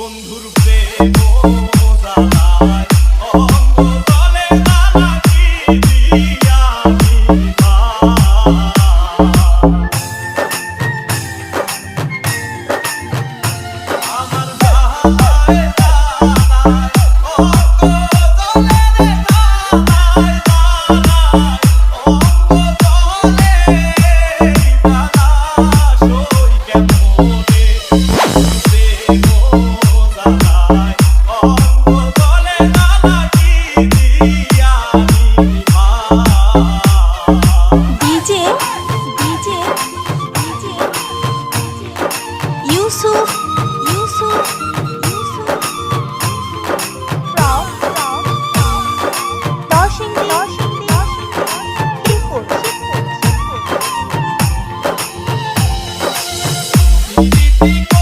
বন্ধুর প্রেম জ্বালায় অঙ্গ জলে জ্বালা কি দিয়া নিভা আমার গায়ে জ্বালায় অঙ্গ জলে রে জ্বালায় অঙ্গ জলে জ্বালা সই কেমনে প্রেম জ্বালায় অঙ্গ জলে জ্বালা কি দিয়া নিভা DJ DJ DJ Yusuf Yusuf Yusuf from Narsingdi Shibpur Preity